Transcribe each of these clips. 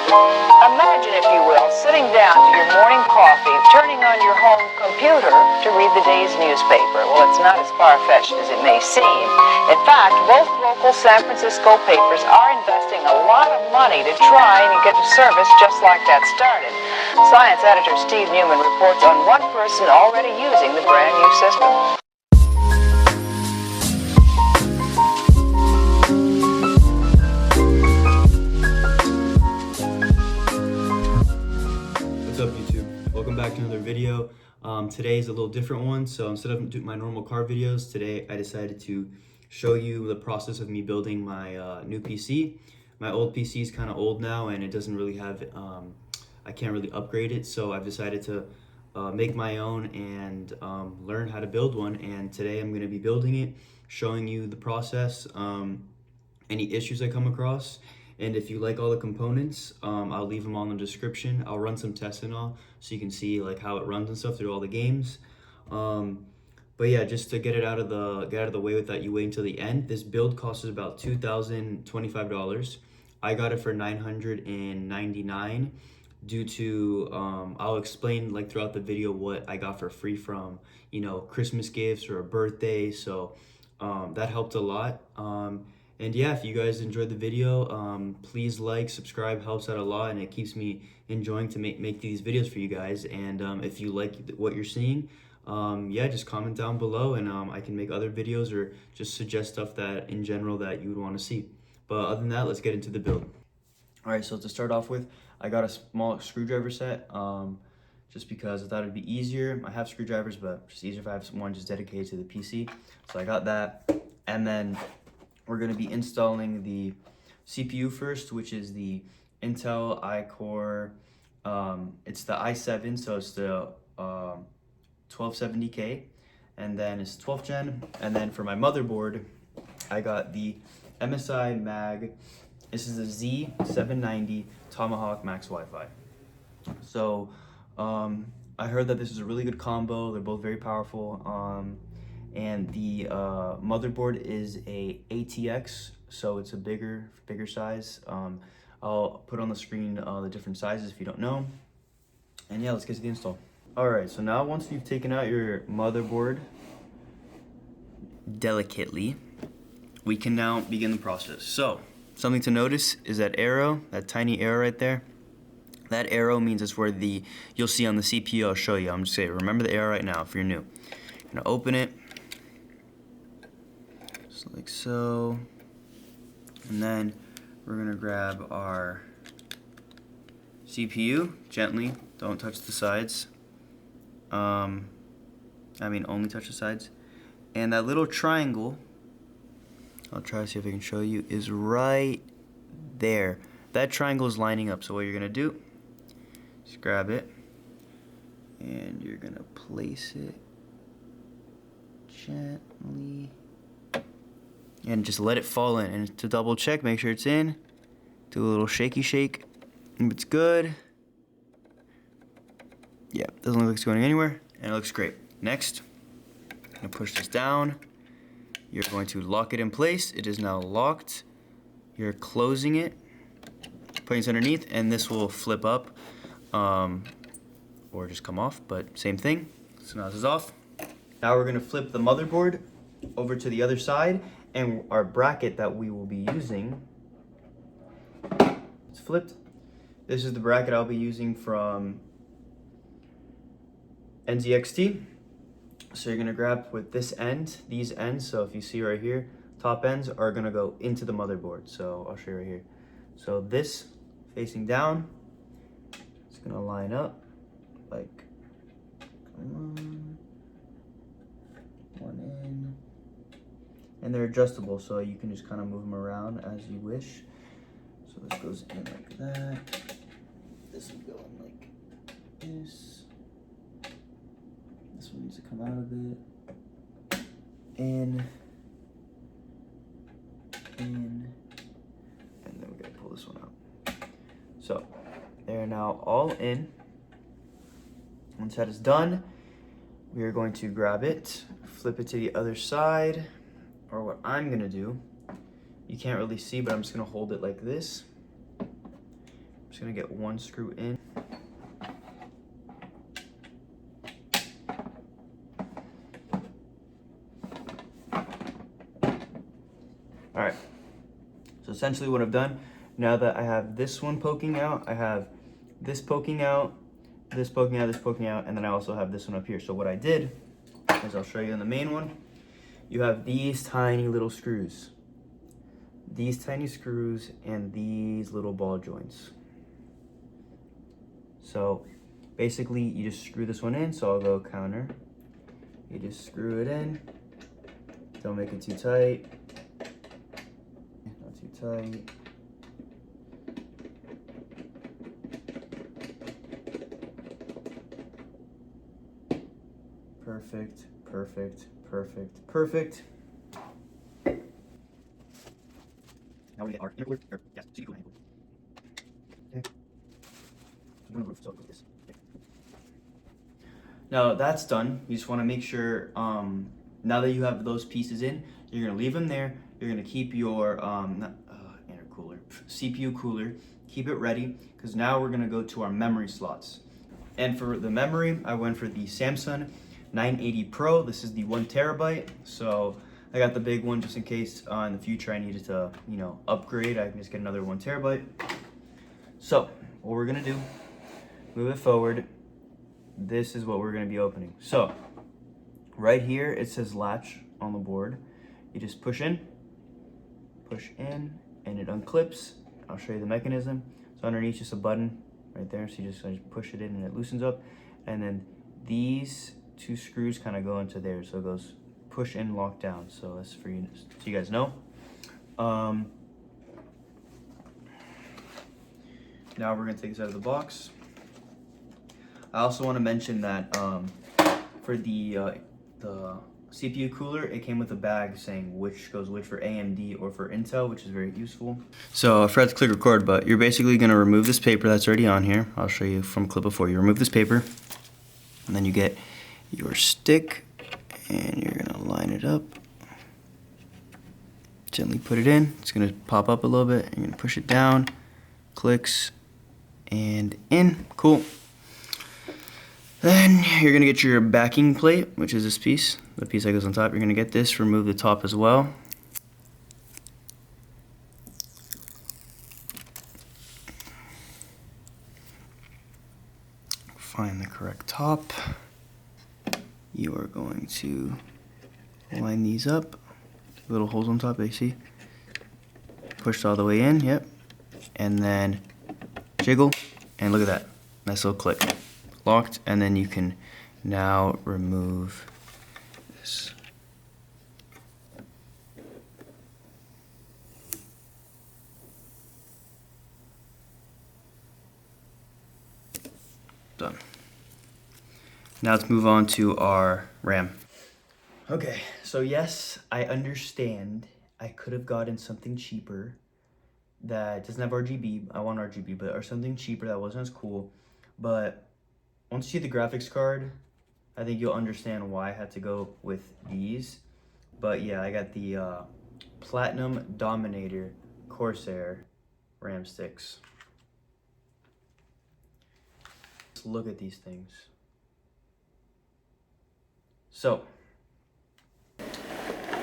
Imagine, if you will, sitting down to your morning coffee, turning on your home computer to read the day's newspaper. Well, it's not as far-fetched as it may seem. In fact, both local San Francisco papers are investing a lot of money to try and get a service just like that started. Science editor Steve Newman reports on one person already using the brand new system. What's up, YouTube? Welcome back to another video. Today is a little different one. So instead of doing my normal car videos, today I decided to show you the process of me building my new PC. My old PC is kind of old now and it doesn't really have, I can't really upgrade it. So I've decided to make my own and learn how to build one. And today I'm going to be building it, showing you the process, any issues I come across. And if you like all the components, I'll leave them all in the description. I'll run some tests and all, so you can see like how it runs and stuff through all the games. But yeah, just to get it out of the way without you waiting until the end. This build costs about $2,025. I got it for $999 due to I'll explain like throughout the video what I got for free from Christmas gifts or a birthday. So that helped a lot. And yeah, if you guys enjoyed the video, please like, subscribe, helps out a lot, and it keeps me enjoying to make these videos for you guys. And if you like what you're seeing, yeah, just comment down below, and I can make other videos or just suggest stuff that in general that you would want to see. But other than that, let's get into the build. All right, so to start off with, I got a small screwdriver set, just because I thought it'd be easier. I have screwdrivers, but just easier if I have one just dedicated to the PC. So I got that, and then we're going to be installing the CPU first, which is the Intel iCore. It's the i7, so it's the 1270K, and then it's 12th gen. And then for my motherboard, I got the MSI Mag. This is a Z790 Tomahawk Max Wi-Fi. So I heard that this is a really good combo. They're both very powerful. And the motherboard is a ATX, so it's a bigger size. I'll put on the screen the different sizes if you don't know. And yeah, let's get to the install. All right, so now once you've taken out your motherboard delicately, we can now begin the process. So something to notice is that arrow, that tiny arrow right there. That arrow means it's where you'll see on the CPU. I'll show you. I'm just saying, remember the arrow right now if you're new. I'm gonna open it. Just like so, and then we're gonna grab our CPU gently, don't touch the sides. Only touch the sides. And that little triangle, I'll try to see if I can show you, is right there. That triangle is lining up, so what you're gonna do, just grab it, and you're gonna place it gently, and just let it fall in. And to double check, make sure it's in. Do a little shaky shake. If it's good, yeah, doesn't look like it's going anywhere, and it looks great. Next, I'm gonna push this down. You're going to lock it in place. It is now locked. You're closing it, putting it underneath, and this will flip up, or just come off, but same thing. So now this is off. Now we're gonna flip the motherboard over to the other side, and our bracket that we will be using, it's flipped. This is the bracket I'll be using from NZXT. So you're gonna grab with this end, these ends. So if you see right here, top ends are gonna go into the motherboard. So I'll show you right here. So this facing down, it's gonna line up like, one in. And they're adjustable, so you can just kind of move them around as you wish. So this goes in like that. This will go in like this. This one needs to come out of it. In. And then we gotta pull this one out. So they're now all in. Once that is done, we are going to grab it, flip it to the other side, or what I'm gonna do, you can't really see, but I'm just gonna hold it like this. I'm just gonna get one screw in. All right, so essentially what I've done, now that I have this one poking out, I have this poking out, this poking out, this poking out, and then I also have this one up here. So what I did is, I'll show you in the main one, you have these tiny little screws. These tiny screws and these little ball joints. So basically you just screw this one in, so I'll go counter. You just screw it in, don't make it too tight. Not too tight. Perfect, perfect, perfect, perfect. Now we get our intercooler, or yes, CPU cooler. Okay. So roof, so this. Okay. Now that's done. You just want to make sure, now that you have those pieces in, you're gonna leave them there. You're gonna keep your intercooler, CPU cooler, keep it ready, because now we're gonna go to our memory slots. And for the memory, I went for the Samsung 980 Pro. This is the 1 terabyte. So I got the big one just in case in the future I needed to, upgrade. I can just get another 1 terabyte. So what we're gonna do, move it forward. This is what we're gonna be opening. So right here, it says latch on the board. You just push in, and it unclips. I'll show you the mechanism. So underneath, just a button right there. So you just push it in and it loosens up. And then these two screws kind of go into there. So it goes push in, lock down. So that's for you, so you guys know. Now we're gonna take this out of the box. I also want to mention that for the CPU cooler, it came with a bag saying which goes which for AMD or for Intel, which is very useful. So I forgot to click record, but you're basically going to remove this paper that's already on here. I'll show you from clip before. You remove this paper, and then you get your stick, and you're going to line it up. Gently put it in. It's going to pop up a little bit. You're going to push it down, clicks, and in. Cool. Then you're gonna get your backing plate, which is this piece, the piece that goes on top. You're gonna get this, remove the top as well. Find the correct top. You are going to line these up. Little holes on top, you see? Pushed all the way in, yep. And then jiggle, and look at that, nice little click. Locked, and then you can now remove this. Done. Now let's move on to our RAM. Okay, so yes, I understand I could have gotten something cheaper that doesn't have RGB. I want RGB, but or something cheaper that wasn't as cool. But once you see the graphics card, I think you'll understand why I had to go with these. But yeah, I got the Platinum Dominator Corsair RAM sticks. Let's look at these things. So,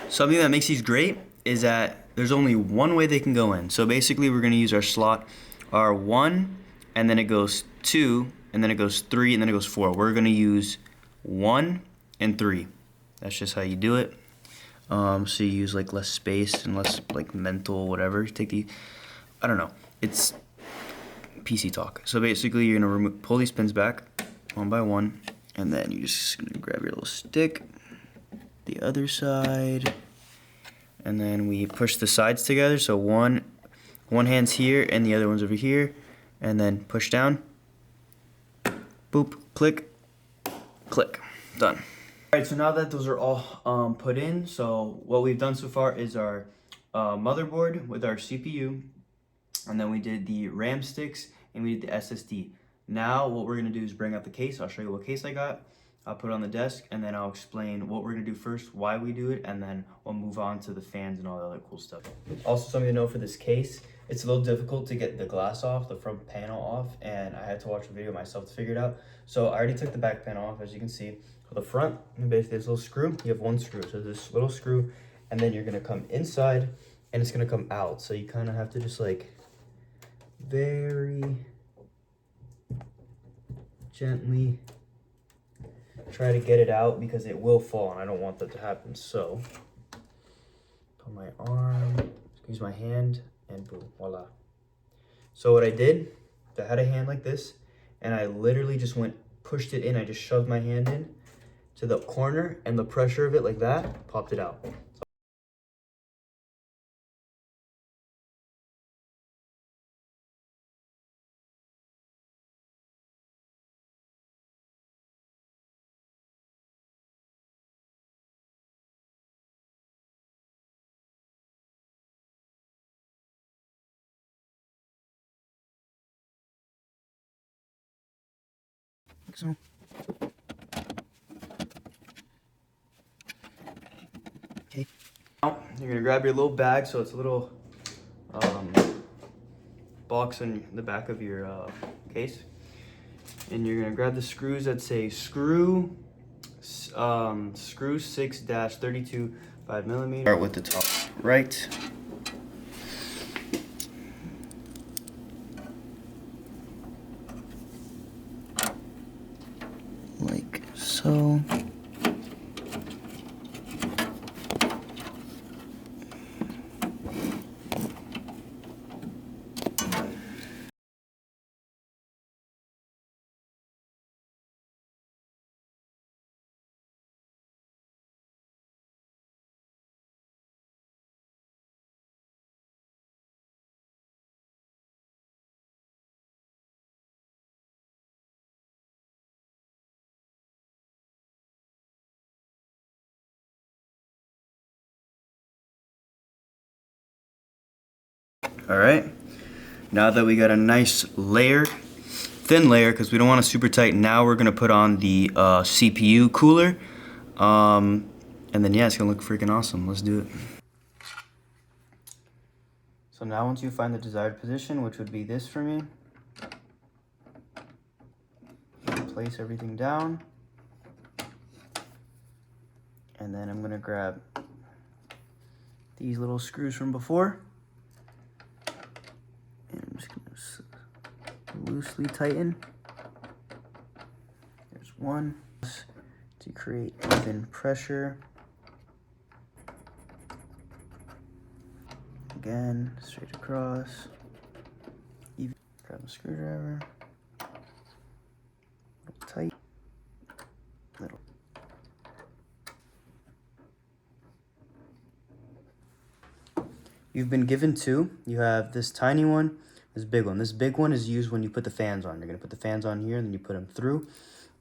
something that makes these great is that there's only one way they can go in. So basically we're gonna use our slot R1, and then it goes 2, and then it goes 3, and then it goes 4. We're gonna use 1 and 3. That's just how you do it. So you use like less space and less like mental whatever. You take the, I don't know, it's PC talk. So basically you're gonna pull these pins back one by one, and then you just gonna grab your little stick, the other side, and then we push the sides together. So one hand's here and the other one's over here, and then push down. Boop, click, click, done. All right, so now that those are all put in, so what we've done so far is our motherboard with our CPU, and then we did the RAM sticks, and we did the SSD. Now what we're gonna do is bring up the case. I'll show you what case I got. I'll put it on the desk, and then I'll explain what we're gonna do first, why we do it, and then we'll move on to the fans and all the other cool stuff. Also, something to know for this case, It's a little difficult to get the glass off, the front panel off, and I had to watch a video myself to figure it out. So I already took the back panel off, as you can see. For the front, basically this little screw, you have one screw. So this little screw, and then you're gonna come inside, and it's gonna come out. So you kind of have to just like very gently try to get it out, because it will fall, and I don't want that to happen. So put my arm, use my hand, and boom, voila. So what I did, I had a hand like this, and I literally just pushed it in. I just shoved my hand in to the corner, and the pressure of it like that popped it out. Like so. Okay. Now you're gonna grab your little bag. So it's a little box in the back of your case, and you're gonna grab the screws that say screw 6-32 5mm. Start with the top right. Like so. All right, now that we got a nice layer, thin layer, because we don't want it super tight, now we're gonna put on the CPU cooler, and then yeah, it's gonna look freaking awesome. Let's do it. So now once you find the desired position, which would be this for me, place everything down, and then I'm gonna grab these little screws from before, and I'm just gonna loosely tighten. There's one to create even pressure. Again, straight across. Even grab a screwdriver. Little tight. Little. You've been given two. You have this tiny one, this big one. This big one is used when you put the fans on. You're gonna put the fans on here and then you put them through.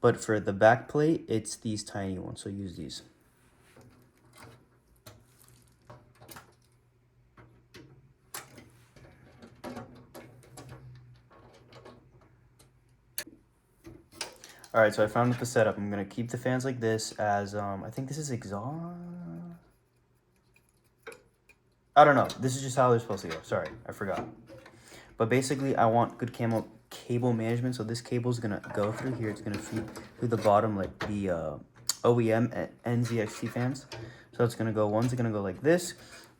But for the back plate, it's these tiny ones, so use these. All right, so I found the setup. I'm gonna keep the fans like this as, I think this is exhaust. I don't know. This is just how they're supposed to go. Sorry, I forgot. But basically, I want good cable management. So this cable is gonna go through here. It's gonna feed through the bottom like the OEM NZXT fans. So it's gonna go. One's gonna go like this,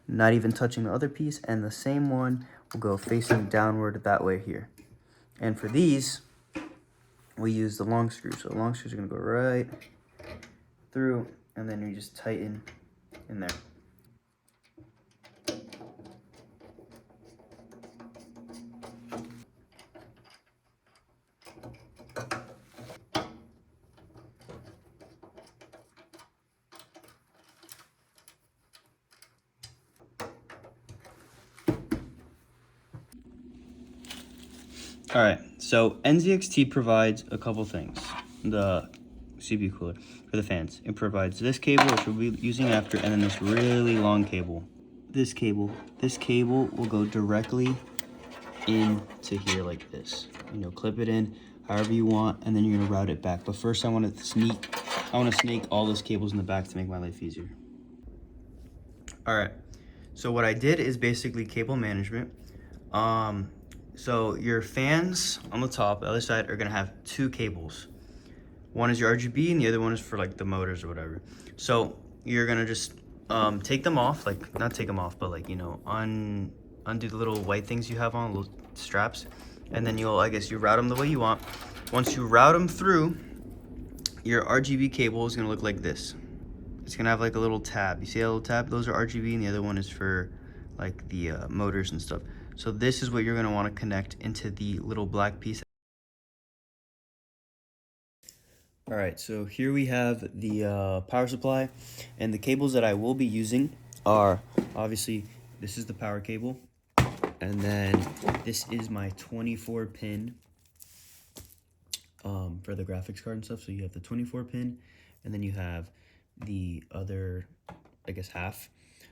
not even touching the other piece, and the same one will go facing downward that way here. And for these, we use the long screw. So the long screws are gonna go right through, and then we just tighten in there. All right, so NZXT provides a couple things. The CPU cooler for the fans. It provides this cable, which we'll be using after, and then this really long cable. This cable will go directly into here like this. You know, clip it in however you want, and then you're gonna route it back. But first I want to snake all those cables in the back to make my life easier. All right, so what I did is basically cable management. So your fans on the top, the other side, are gonna have two cables. One is your RGB and the other one is for like the motors or whatever. So you're gonna just take them off, like not take them off, but like, you know, undo the little white things you have on, little straps, and then I guess you route them the way you want. Once you route them through, your RGB cable is gonna look like this. It's gonna have like a little tab. You see that little tab? Those are RGB, and the other one is for like the motors and stuff. So this is what you're gonna wanna connect into the little black piece. All right, so here we have the power supply, and the cables that I will be using are, obviously, this is the power cable, and then this is my 24 pin for the graphics card and stuff. So you have the 24 pin, and then you have the other, I guess, half.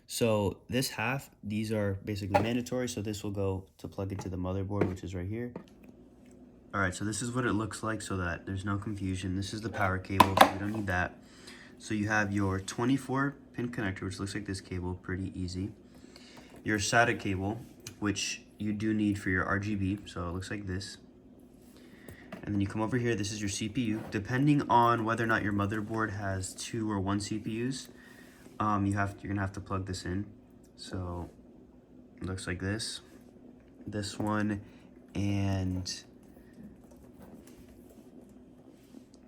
So this half, these are basically mandatory, so this will go to plug into the motherboard, which is right here. All right, so this is what it looks like so that there's no confusion. This is the power cable, so we don't need that. So you have your 24 pin connector, which looks like this cable, pretty easy. Your SATA cable, which you do need for your RGB, so it looks like this. And then you come over here, this is your CPU. Depending on whether or not your motherboard has 2 or 1 CPUs, you're gonna have to plug this in. So it looks like this one, and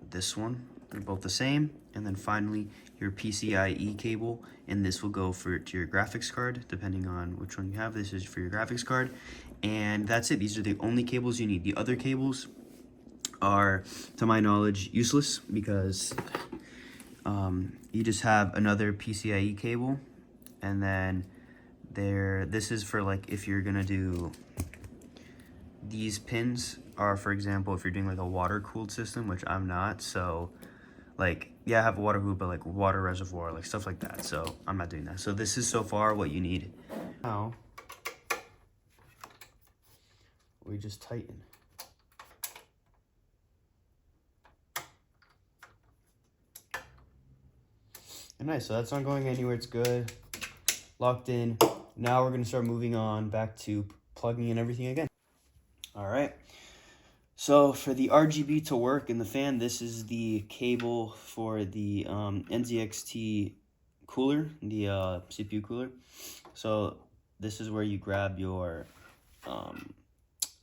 this one. They're both the same. And then finally your PCIe cable, and this will go to your graphics card, depending on which one you have. This is for your graphics card, and that's it. These are the only cables you need. The other cables are, to my knowledge, useless, because you just have another PCIe cable, and then this is for like if you're gonna do, these pins are, for example, if you're doing like a water cooled system, which I'm not, so like, yeah, I have a water hoop, but like water reservoir, like stuff like that, so I'm not doing that. So this is so far what you need. Now we just tighten. And nice, so that's not going anywhere, it's good, locked in. Now we're gonna start moving on back to plugging in everything again. All right, so for the RGB to work in the fan, this is the cable for the NZXT cooler, the CPU cooler. So this is where you grab your, I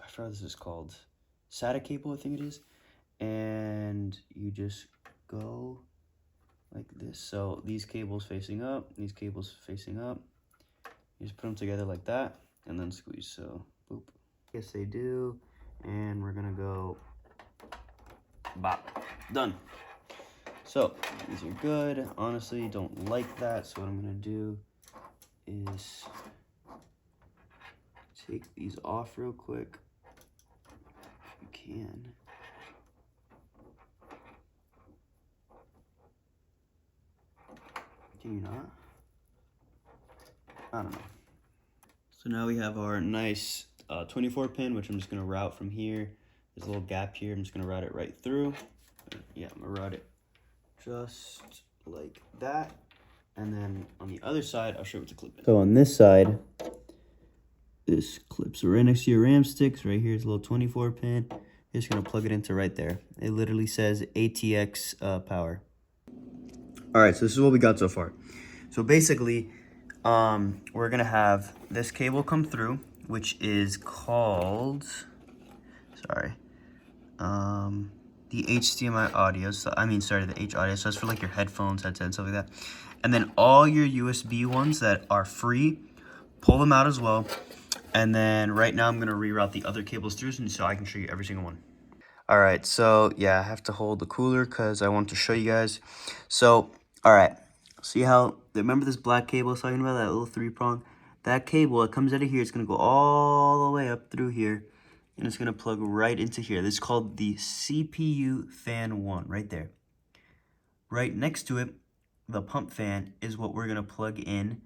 forgot what this is called, SATA cable, I think it is, and you just go like this. So these cables facing up, these cables facing up, you just put them together like that, and then squeeze. So boop. Yes, they do. And we're gonna go bop. Done. So these are good. Honestly, don't like that. So what I'm gonna do is take these off real quick. You can. Can you not? I don't know. So now we have our nice 24 pin, which I'm just gonna route from here. There's a little gap here. I'm just gonna route it right through. Yeah, I'm gonna route it just like that. And then on the other side, I'll show you what the clip is. So on this side, this clips right next to your RAM sticks. Right here's a little 24 pin. You're just gonna plug it into right there. It literally says ATX power. All right, so this is what we got so far. So basically, we're gonna have this cable come through, which is called, sorry, the HDMI audio. So the H audio. So that's for like your headphones, headset, and stuff like that. And then all your USB ones that are free, pull them out as well. And then right now I'm gonna reroute the other cables through so I can show you every single one. All right, so yeah, I have to hold the cooler because I want to show you guys. So, all right, see how, remember this black cable I was talking about, that little 3-prong? That cable, it comes out of here, it's gonna go all the way up through here, and it's gonna plug right into here. This is called the CPU fan 1, right there. Right next to it, the pump fan is what we're gonna plug in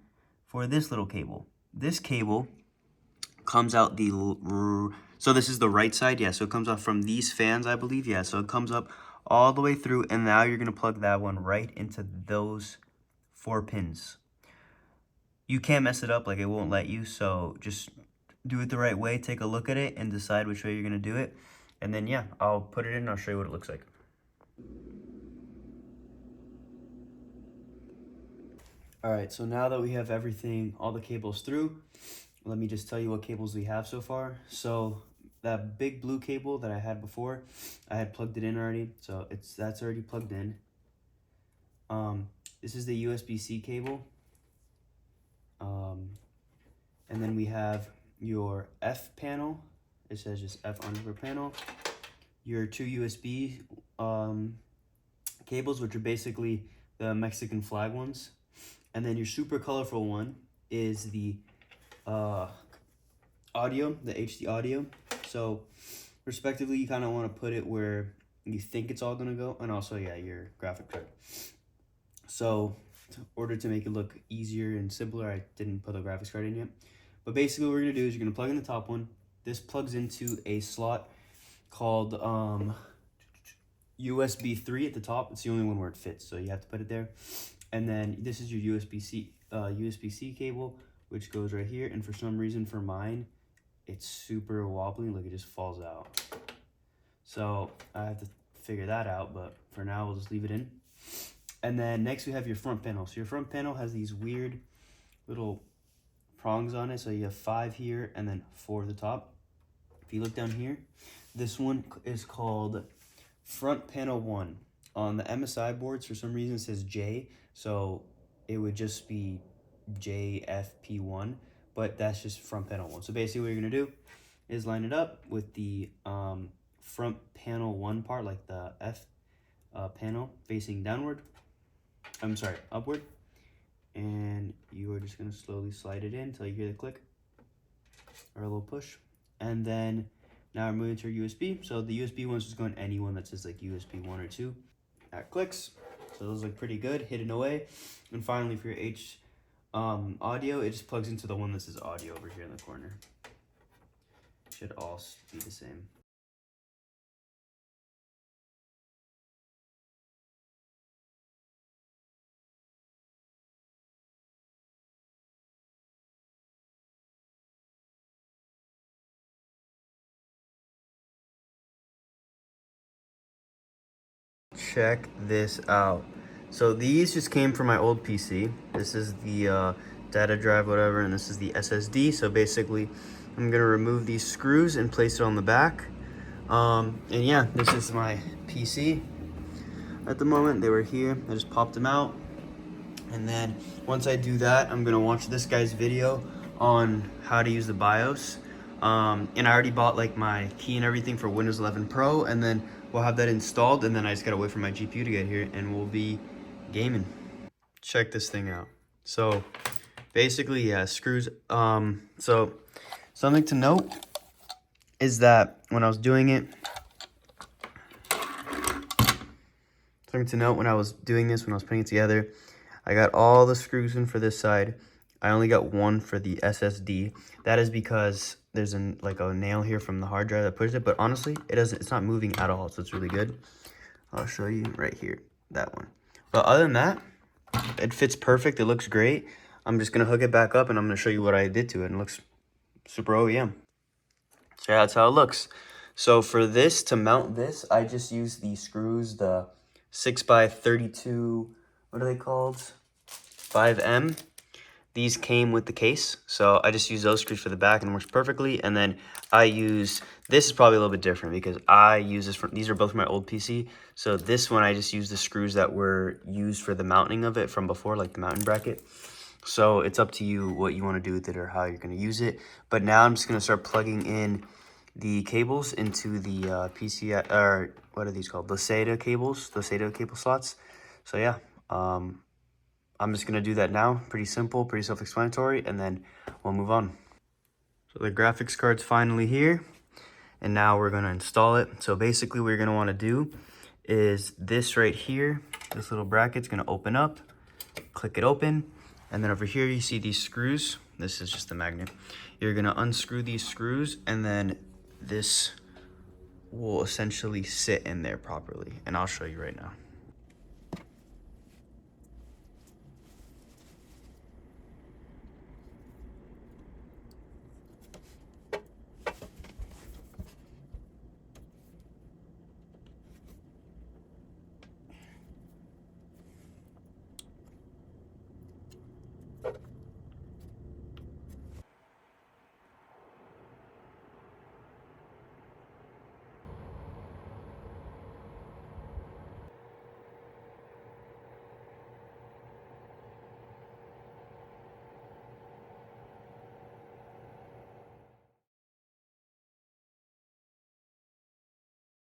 for this little cable. This cable comes out so this is the right side, yeah, so it comes out from these fans, I believe, yeah, so it comes up all the way through, and now you're gonna plug that one right into those 4 pins. You can't mess it up, like it won't let you, so just do it the right way, take a look at it, and decide which way you're gonna do it. And then yeah, I'll put it in and I'll show you what it looks like. All right, so now that we have everything, all the cables through, let me just tell you what cables we have so far. So that big blue cable that I had before, I had plugged it in already, so that's already plugged in. This is the USB-C cable. And then we have your F panel. It says just F underscore panel. Your two USB cables, which are basically the Mexican flag ones. And then your super colorful one is the audio, the HD audio. So respectively, you kind of want to put it where you think it's all going to go. And also, yeah, your graphic card. So in order to make it look easier and simpler, I didn't put the graphics card in yet. But basically what we're going to do is you're going to plug in the top one. This plugs into a slot called USB 3 at the top. It's the only one where it fits, so you have to put it there. And then this is your USB-C cable, which goes right here. And for some reason for mine, it's super wobbly, like it just falls out. So I have to figure that out, but for now we'll just leave it in. And then next we have your front panel. So your front panel has these weird little prongs on it. So you have 5 here and then 4 at the top. If you look down here, this one is called front panel 1. On the MSI boards, for some reason it says J, so it would just be JFP1, but that's just front panel 1. So basically what you're gonna do is line it up with the front panel 1 part, like the F panel facing downward. Upward. And you are just gonna slowly slide it in until you hear the click or a little push. And then now we're moving to our USB. So the USB one's just going anyone that says like USB 1 or 2. That clicks. So those look pretty good, hidden away. And finally for your H audio, it just plugs into the one that says audio over here in the corner. Should all be the same. Check this out. So these just came from my old PC. This is the data drive, whatever, and this is the SSD. So basically, I'm gonna remove these screws and place it on the back. And yeah, this is my PC. At the moment, they were here. I just popped them out. And then once I do that, I'm gonna watch this guy's video on how to use the BIOS. And I already bought like my key and everything for Windows 11 Pro, and then we'll have that installed, and then I just gotta wait for my GPU to get here and we'll be gaming. Check this thing out. So basically, yeah, screws. So something to note is that when I was doing this, when I was putting it together, I got all the screws in for this side. I only got one for the SSD. That is because there's like a nail here from the hard drive that pushes it, but honestly, it's not moving at all, so it's really good. I'll show you right here, that one. But other than that, it fits perfect. It looks great. I'm just gonna hook it back up and I'm gonna show you what I did to it. And it looks super OEM. So yeah, that's how it looks. So for this, to mount this, I just use the screws, the 6x32, what are they called? 5M. These came with the case, so I just use those screws for the back and it works perfectly. And then this is probably a little bit different because I use this these are both from my old PC. So this one, I just use the screws that were used for the mounting of it from before, like the mounting bracket. So it's up to you what you want to do with it or how you're going to use it. But now I'm just going to start plugging in the cables into the PC, or what are these called? The SATA cables, the SATA cable slots. So yeah, I'm just gonna do that now. Pretty simple, pretty self-explanatory, and then we'll move on. So the graphics card's finally here, and now we're gonna install it. So basically what you're gonna wanna do is this right here, this little bracket's gonna open up, click it open, and then over here you see these screws. This is just the magnet. You're gonna unscrew these screws, and then this will essentially sit in there properly, and I'll show you right now.